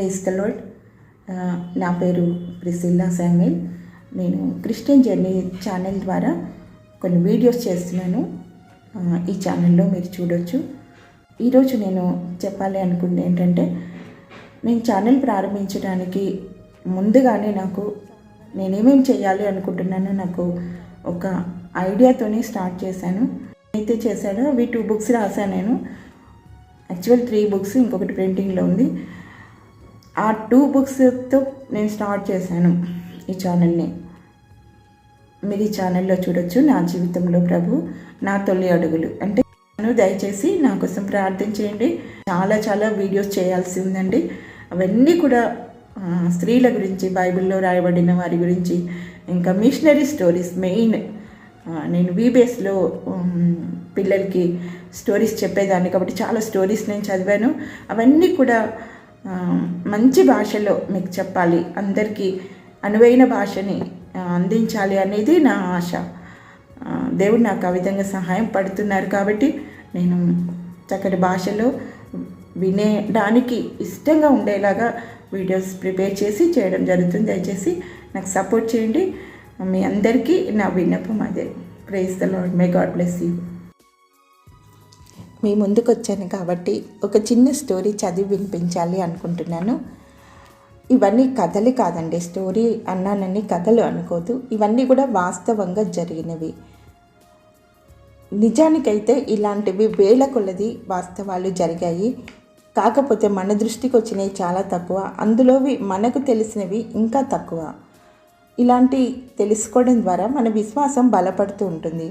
Praise the lord. నా పేరు Priscilla Samuel. నేను క్రిస్టియన్ జర్నీ ఛానల్ ద్వారా కొన్ని వీడియోస్ చేస్తున్నాను. ఈ ఛానల్లో మీరు చూడొచ్చు. ఈరోజు నేను చెప్పాలి అనుకుంది ఏంటంటే, నేను ఛానల్ ప్రారంభించడానికి ముందుగానే నేనేమేమి చేయాలి అనుకుంటున్నానో నాకు ఒక ఐడియాతోనే స్టార్ట్ చేశాను. అయితే చేశాడో అవి 2 బుక్స్ రాశాను నేను. యాక్చువల్ 3 బుక్స్, ఇంకొకటి ప్రింటింగ్లో ఉంది. ఆ 2 బుక్స్తో నేను స్టార్ట్ చేశాను ఈ ఛానల్ని. మీరు ఈ ఛానల్లో చూడొచ్చు, నా జీవితంలో ప్రభు నా తొలి అడుగులు. అంటే దయచేసి నా కోసం ప్రార్థన చేయండి. చాలా చాలా వీడియోస్ చేయాల్సి ఉందండి. అవన్నీ కూడా స్త్రీల గురించి, బైబిల్లో రాయబడిన వారి గురించి, ఇంకా మిషనరీ స్టోరీస్. మెయిన్ నేను వీబేస్లో పిల్లలకి స్టోరీస్ చెప్పేదాన్ని కాబట్టి చాలా స్టోరీస్ నేను చదివాను. అవన్నీ కూడా మంచి భాషలో మీకు చెప్పాలి, అందరికీ అనువైన భాషని అందించాలి అనేది నా ఆశ. దేవుడు నాకు ఆ విధంగా సహాయం పడుతున్నారు కాబట్టి నేను చక్కటి భాషలో వినేడానికి ఇష్టంగా ఉండేలాగా వీడియోస్ ప్రిపేర్ చేసి చేయడం జరుగుతుంది. దయచేసి నాకు సపోర్ట్ చేయండి. మీ అందరికీ నా విన్నపం అదే. Praise the Lord. May God bless you. మీ ముందుకు వచ్చాను కాబట్టి ఒక చిన్న స్టోరీ చదివి వినిపించాలి అనుకుంటున్నాను. ఇవన్నీ కథలు కాదండి. స్టోరీ అన్నానని కథలు అనుకోదు. ఇవన్నీ కూడా వాస్తవంగా జరిగినవి. నిజానికైతే ఇలాంటివి వేల కొలది వాస్తవాలు జరిగాయి. కాకపోతే మన దృష్టికి వచ్చినవి చాలా తక్కువ, అందులోవి మనకు తెలిసినవి ఇంకా తక్కువ. ఇలాంటి తెలుసుకోవడం ద్వారా మన విశ్వాసం బలపడుతూ ఉంటుంది.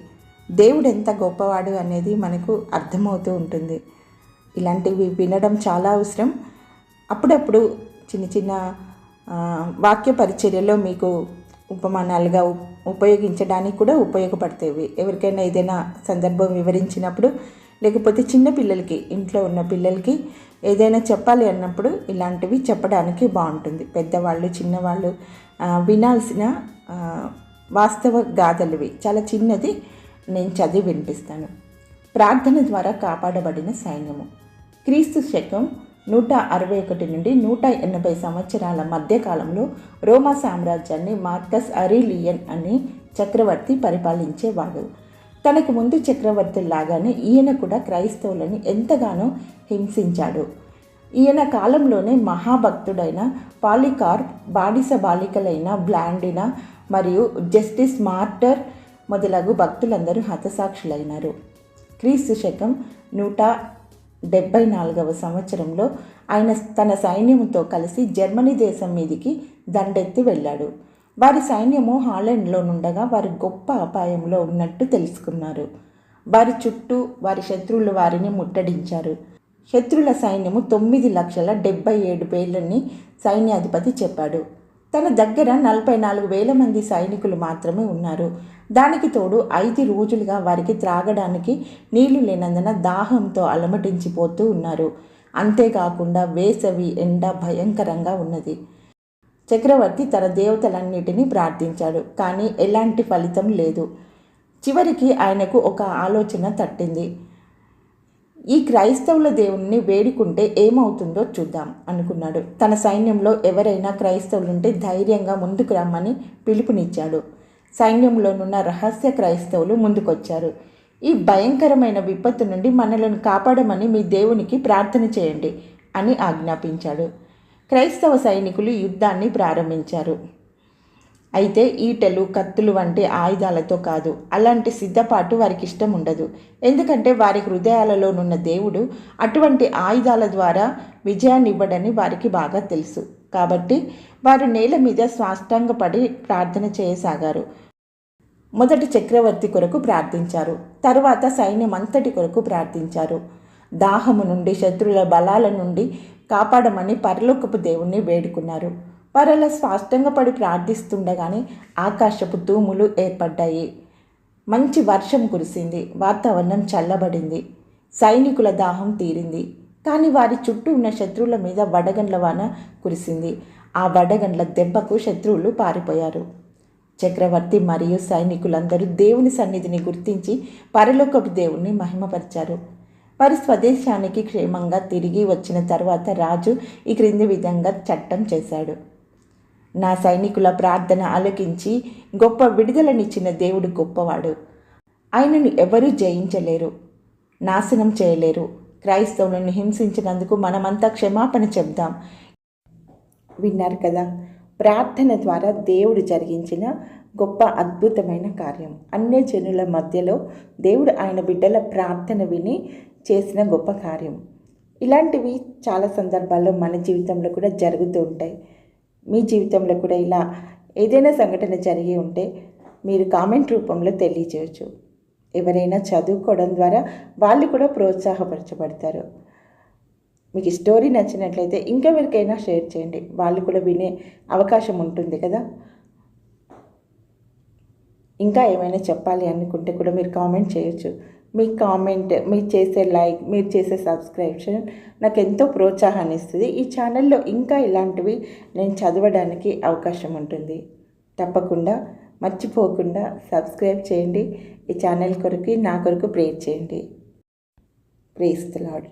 దేవుడు ఎంత గొప్పవాడు అనేది మనకు అర్థమవుతూ ఉంటుంది. ఇలాంటివి వినడం చాలా అవసరం. అప్పుడప్పుడు చిన్న చిన్న వాక్య పరిచర్యలో మీకు ఉపమానాలుగా ఉపయోగించడానికి కూడా ఉపయోగపడతాయి. ఎవరికైనా ఏదైనా సందర్భం వివరించినప్పుడు, లేకపోతే చిన్న పిల్లలకి, ఇంట్లో ఉన్న పిల్లలకి ఏదైనా చెప్పాలి అన్నప్పుడు ఇలాంటివి చెప్పడానికి బాగుంటుంది. పెద్దవాళ్ళు, చిన్నవాళ్ళు వినాల్సిన వాస్తవ గాథలువి. చాలా చిన్నది, నేను చదివి వినిపిస్తాను. ప్రార్థన ద్వారా కాపాడబడిన సైన్యము. క్రీస్తు శకం 161 నుండి 180 సంవత్సరాల మధ్యకాలంలో రోమా సామ్రాజ్యాన్ని మార్కస్ అరీలియన్ అనే చక్రవర్తి పరిపాలించేవాడు. తనకు ముందు చక్రవర్తుల్లాగానే ఈయన కూడా క్రైస్తవులని ఎంతగానో హింసించాడు. ఈయన కాలంలోనే మహాభక్తుడైన పాలికార్ప్, బానిస బాలికలైన బ్లాండినా మరియు జస్టిస్ మార్టర్ మొదలగు భక్తులందరూ హతసాక్షులైనారు. క్రీస్తు శకం 174వ సంవత్సరంలో ఆయన తన సైన్యంతో కలిసి జర్మనీ దేశం మీదికి దండెత్తి వెళ్ళాడు. వారి సైన్యము హాలండ్లో నుండగా వారు గొప్ప అపాయంలో ఉన్నట్టు తెలుసుకున్నారు. వారి చుట్టూ వారి శత్రువులు వారిని ముట్టడించారు. శత్రుల సైన్యము 9,77,000 సైన్యాధిపతి చెప్పాడు. తన దగ్గర 44,000 మంది సైనికులు మాత్రమే ఉన్నారు. దానికి తోడు 5 రోజులుగా వారికి త్రాగడానికి నీళ్లు లేనందున దాహంతో అలమటించిపోతూ ఉన్నారు. అంతేకాకుండా వేసవి ఎండ భయంకరంగా ఉన్నది. చక్రవర్తి తన దేవతలన్నిటినీ ప్రార్థించాడు, కానీ ఎలాంటి ఫలితం లేదు. చివరికి ఆయనకు ఒక ఆలోచన తట్టింది. ఈ క్రైస్తవుల దేవుణ్ణి వేడుకుంటే ఏమవుతుందో చూద్దాం అనుకున్నాడు. తన సైన్యంలో ఎవరైనా క్రైస్తవులుంటే ధైర్యంగా ముందుకు రమ్మని పిలుపునిచ్చాడు. సైన్యంలోనున్న రహస్య క్రైస్తవులు ముందుకొచ్చారు. ఈ భయంకరమైన విపత్తు నుండి మనలను కాపాడమని మీ దేవునికి ప్రార్థన చేయండి అని ఆజ్ఞాపించాడు. క్రైస్తవ సైనికులు యుద్ధాన్ని ప్రారంభించారు. అయితే ఈటెలు, కత్తులు వంటి ఆయుధాలతో కాదు. అలాంటి సిద్ధపాటు వారికి ఇష్టం ఉండదు. ఎందుకంటే వారి హృదయాలలోనున్న దేవుడు అటువంటి ఆయుధాల ద్వారా విజయాన్ని ఇవ్వడని వారికి బాగా తెలుసు. కాబట్టి వారు నేల మీద సాష్టాంగపడి ప్రార్థన చేయసాగారు. మొదట చక్రవర్తి కొరకు ప్రార్థించారు. తర్వాత సైన్యం అంతటి కొరకు ప్రార్థించారు. దాహము నుండి, శత్రువుల బలాల నుండి కాపాడమని పరలోకపు దేవుణ్ణి వేడుకున్నారు. వారు అలా సాష్టాంగపడి ప్రార్థిస్తుండగానే ఆకాశపు తూములు ఏర్పడ్డాయి. మంచి వర్షం కురిసింది. వాతావరణం చల్లబడింది. సైనికుల దాహం తీరింది. కానీ వారి చుట్టూ ఉన్న శత్రువుల మీద వడగండ్ల వాన కురిసింది. ఆ వడగండ్ల దెబ్బకు శత్రువులు పారిపోయారు. చక్రవర్తి మరియు సైనికులందరూ దేవుని సన్నిధిని గుర్తించి పరలోకపు దేవుణ్ణి మహిమపరిచారు. వారు స్వదేశానికి క్షేమంగా తిరిగి వచ్చిన తర్వాత రాజు ఈ క్రింది విధంగా చట్టం చేశాడు. నా సైనికుల ప్రార్థన ఆలకించి గొప్ప విడుదలనిచ్చిన దేవుడు గొప్పవాడు. ఆయనను ఎవరూ జయించలేరు, నాశనం చేయలేరు. క్రైస్తవులను హింసించినందుకు మనమంతా క్షమాపణ చెప్దాం. విన్నారు కదా, ప్రార్థన ద్వారా దేవుడు జరిగించిన గొప్ప అద్భుతమైన కార్యం. అన్య జనుల మధ్యలో దేవుడు ఆయన బిడ్డల ప్రార్థన విని చేసిన గొప్ప కార్యం. ఇలాంటివి చాలా సందర్భాల్లో మన జీవితంలో కూడా జరుగుతూ ఉంటాయి. మీ జీవితంలో కూడా ఇలా ఏదైనా సంఘటన జరిగి ఉంటే మీరు కామెంట్ రూపంలో తెలియజేయచ్చు. ఎవరైనా చదువుకోవడం ద్వారా వాళ్ళు కూడా ప్రోత్సాహపరచబడతారు. మీకు ఈ స్టోరీ నచ్చినట్లయితే ఇంకెవరికైనా షేర్ చేయండి, వాళ్ళు కూడా వినే అవకాశం ఉంటుంది కదా. ఇంకా ఏమైనా చెప్పాలి అనుకుంటే కూడా మీరు కామెంట్ చేయొచ్చు. మీ కామెంట్, మీరు చేసే లైక్, మీరు చేసే సబ్స్క్రిప్షన్ నాకు ఎంతో ప్రోత్సాహాన్ని ఇస్తుంది. ఈ ఛానల్లో ఇంకా ఇలాంటివి నేను చదవడానికి అవకాశం ఉంటుంది. తప్పకుండా మర్చిపోకుండా సబ్స్క్రైబ్ చేయండి. ఈ ఛానల్ కొరకు, నా కొరకు ప్రేర్ చేయండి. Praise the lord.